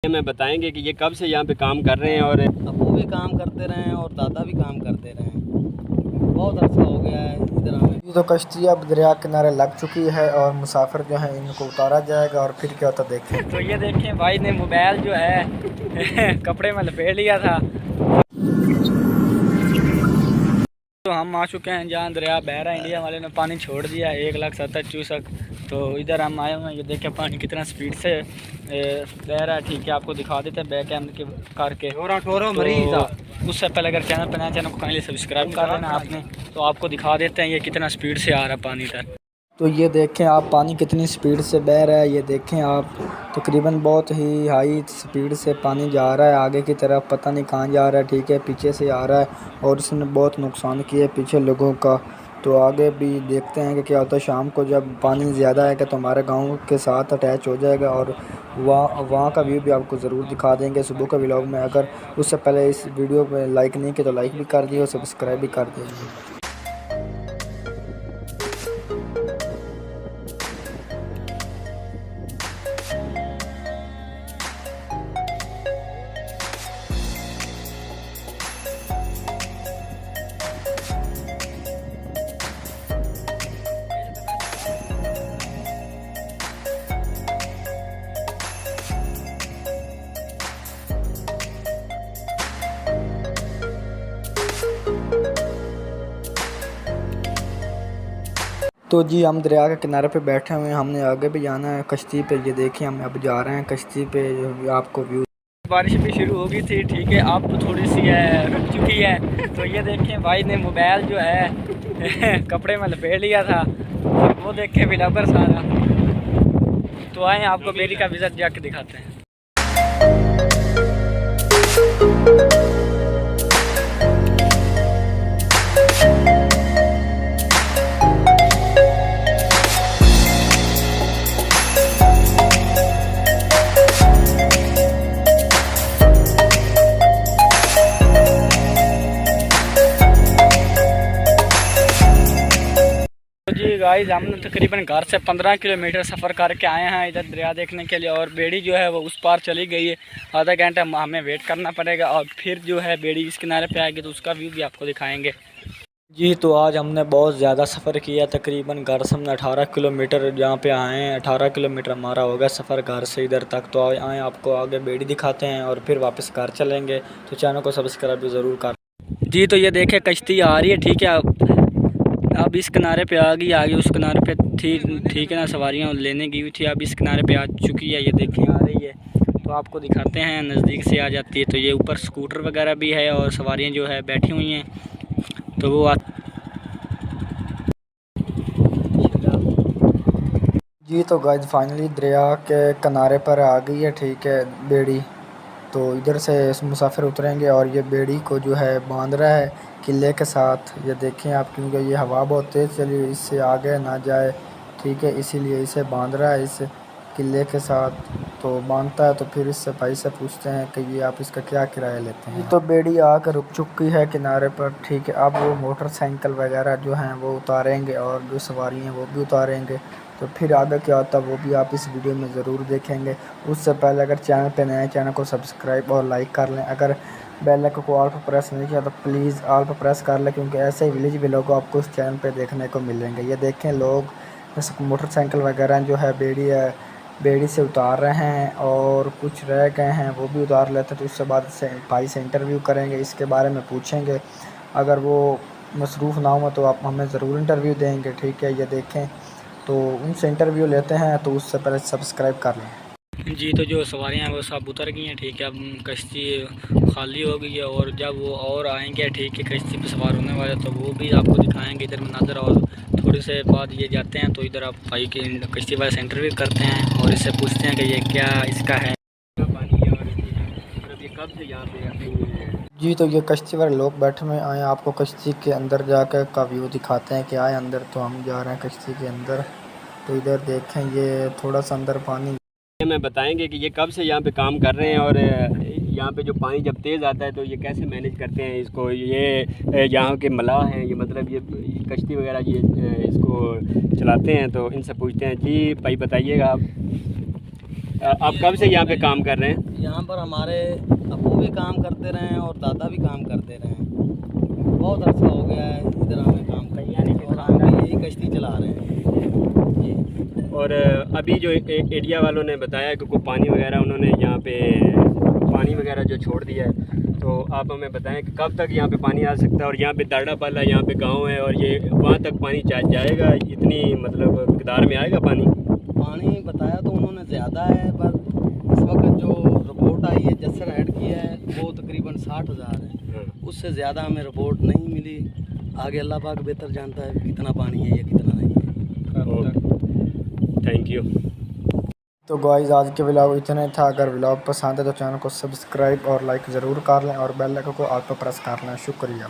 हमें बताएंगे कि ये कब से यहाँ पे काम कर रहे हैं और अबू भी काम करते रहे हैं और दादा भी काम करते रहे हैं। बहुत अर्सा हो गया है इधर हमें। ये तो कश्ती अब दरिया किनारे लग चुकी है और मुसाफिर जो है इनको उतारा जाएगा और फिर क्या होता देखें। तो ये देखें भाई ने मोबाइल जो है कपड़े में लपेट लिया था। तो हम आ चुके हैं जहाँ दरिया बह रहा है। इंडिया वाले ने पानी छोड़ दिया है 1,70,000 क्यूसेक। तो इधर हम आए हुए हैं। ये देखें पानी कितना स्पीड से बह रहा है। ठीक है, आपको दिखा देते हैं बैक कैमरे के करके। तो उससे पहले अगर चैनल पर नया चैनल को काइंडली सब्सक्राइब कर लेना आपने। तो आपको दिखा देते हैं ये कितना स्पीड से आ रहा है पानी इधर। तो ये देखें आप पानी कितनी स्पीड से बह रहा है। ये देखें आप तकरीबन बहुत ही हाई स्पीड से पानी जा रहा है आगे की तरफ, पता नहीं कहाँ जा रहा है। ठीक है, पीछे से आ रहा है और इसने बहुत नुकसान किया है पीछे लोगों का। तो आगे भी देखते हैं कि क्या होता है। शाम को जब पानी ज़्यादा है तो हमारे गांव के साथ अटैच हो जाएगा और वहाँ का व्यू भी आपको ज़रूर दिखा देंगे सुबह के व्लॉग में। अगर उससे पहले इस वीडियो में लाइक नहीं किया तो लाइक भी कर दिए और सब्सक्राइब भी कर दीजिए। तो जी हम दरिया के किनारे पे बैठे हुए हैं। हमने आगे भी जाना है कश्ती पे। ये देखिए हम अब जा रहे हैं कश्ती पे, जो आपको व्यू। बारिश भी शुरू हो गई थी। ठीक है, अब तो थोड़ी सी है रुक चुकी है। तो ये देखें भाई ने मोबाइल जो है कपड़े में लपेट लिया था। और वो देखें ब्लॉगर सारा। तो आए आपको बेरी का विज़िट जाके दिखाते हैं। जी गाइस, हमने तकरीबन घर से 15 किलोमीटर सफ़र करके आए हैं इधर दरिया देखने के लिए। और बेड़ी जो है वो उस पार चली गई है। आधा घंटा हमें वेट करना पड़ेगा और फिर जो है बेड़ी इस किनारे पे आएगी तो उसका व्यू भी आपको दिखाएंगे। जी तो आज हमने बहुत ज़्यादा सफ़र किया। तकरीबन घर से हमने 18 किलोमीटर जहाँ पे आए हैं 18 किलोमीटर हमारा होगा सफ़र घर से इधर तक। तो आए आपको आगे बेड़ी दिखाते हैं और फिर वापस घर चलेंगे। तो चैनल को सब्सक्राइब भी ज़रूर कर। जी तो ये देखे कश्ती आ रही है। ठीक है, अब इस किनारे पे आ गई, आगे उस किनारे पे थी। ठीक है ना, सवारियाँ लेने गई हुई थी, अब इस किनारे पे आ चुकी है। ये देखें आ रही है। तो आपको दिखाते हैं, नज़दीक से आ जाती है। तो ये ऊपर स्कूटर वगैरह भी है और सवारियाँ जो है बैठी हुई हैं। तो वो जी तो गाइस फाइनली दरिया के किनारे पर आ गई है। ठीक है बेड़ी। तो इधर से मुसाफिर उतरेंगे और ये बेड़ी को जो है बांध रहा है किले के साथ। ये देखें आप, क्योंकि ये हवा बहुत तेज़ चली इससे आगे ना जाए। ठीक है, इसीलिए इसे बांध रहा है इस किले के साथ। तो बांधता है तो फिर इससे भाई से पूछते हैं कि ये आप इसका क्या किराया लेते हैं। तो बेड़ी आकर रुक चुकी है किनारे पर। ठीक है, अब वो मोटरसाइकिल वगैरह जो हैं वो उतारेंगे और जो सवारी हैं वो भी उतारेंगे। तो फिर आगे क्या होता है वो भी आप इस वीडियो में ज़रूर देखेंगे। उससे पहले अगर चैनल पे नए चैनल को सब्सक्राइब और लाइक कर लें। अगर बेल आइकन को ऑल पर प्रेस नहीं किया तो प्लीज़ ऑल पर प्रेस कर लें, क्योंकि ऐसे ही विलेज व्लॉग आपको उस चैनल पे देखने को मिलेंगे। ये देखें लोग जैसे मोटरसाइकिल वगैरह जो है बेड़ी से उतार रहे हैं और कुछ रह गए हैं वो भी उतार लेते हैं। तो उससे बाद से भाई से इंटरव्यू करेंगे, इसके बारे में पूछेंगे। अगर वो मसरूफ़ ना हो तो आप हमें ज़रूर इंटरव्यू देंगे। ठीक है, ये देखें तो उनसे इंटरव्यू लेते हैं। तो उससे पहले सब्सक्राइब कर लें। जी तो जो सवारियाँ हैं वो सब उतर गई हैं। ठीक है, अब कश्ती खाली हो गई है और जब वो और आएंगे ठीक है कश्ती पे सवार होने वाले तो वो भी आपको दिखाएंगे इधर मनाज़र। और थोड़ी से बाद ये जाते हैं तो इधर आप भाई के कश्ती वाले से इंटरव्यू करते हैं और इससे पूछते हैं कि ये क्या इसका है। कब से यहाँ पे जी तो ये कश्ती वाले लोग बैठे हुए आए, आपको कश्ती के अंदर जाकर का व्यू दिखाते हैं कि आए अंदर। तो हम जा रहे हैं कश्ती के अंदर। तो इधर देखें ये थोड़ा सा अंदर पानी। हमें बताएंगे कि ये कब से यहाँ पे काम कर रहे हैं और यहाँ पे जो पानी जब तेज़ आता है तो ये कैसे मैनेज करते हैं इसको। ये यहाँ के मलाह हैं, ये मतलब ये कश्ती वगैरह ये इसको चलाते हैं। तो इनसे पूछते हैं। जी भाई बताइएगा आप। आप कब से यहाँ पे काम कर रहे हैं? यहाँ पर हमारे अब्बू भी काम करते रहे हैं और दादा भी काम करते रहे हैं। बहुत अच्छा हो गया है इधर हमें काम करने, और हम भी यही कश्ती चला रहे हैं जी। और अभी जो एरिया वालों ने बताया कि कोई पानी वगैरह उन्होंने यहाँ पे पानी वगैरह जो छोड़ दिया है, तो आप हमें बताएं कि कब तक यहाँ पे पानी आ सकता है? और यहाँ पे दाड़ा पाला यहाँ पे गांव है और ये वहाँ तक पानी जाएगा, इतनी मतलब मिकदार में आएगा पानी? पानी बताया तो उन्होंने ज़्यादा है, पर इस वक्त जो रिपोर्ट आई है जसर हेड की है वो तकरीबन 60,000 है। उससे ज़्यादा हमें रिपोर्ट नहीं मिली। आगे अल्लाह पाक बेहतर जानता है कितना पानी है या कितना नहीं है। Thank you. तो गाइस आज के व्लॉग इतने था। अगर व्लॉग पसंद है तो चैनल को सब्सक्राइब और लाइक ज़रूर कर लें और बेल आइकन को ऑल पर प्रेस कर लें। शुक्रिया।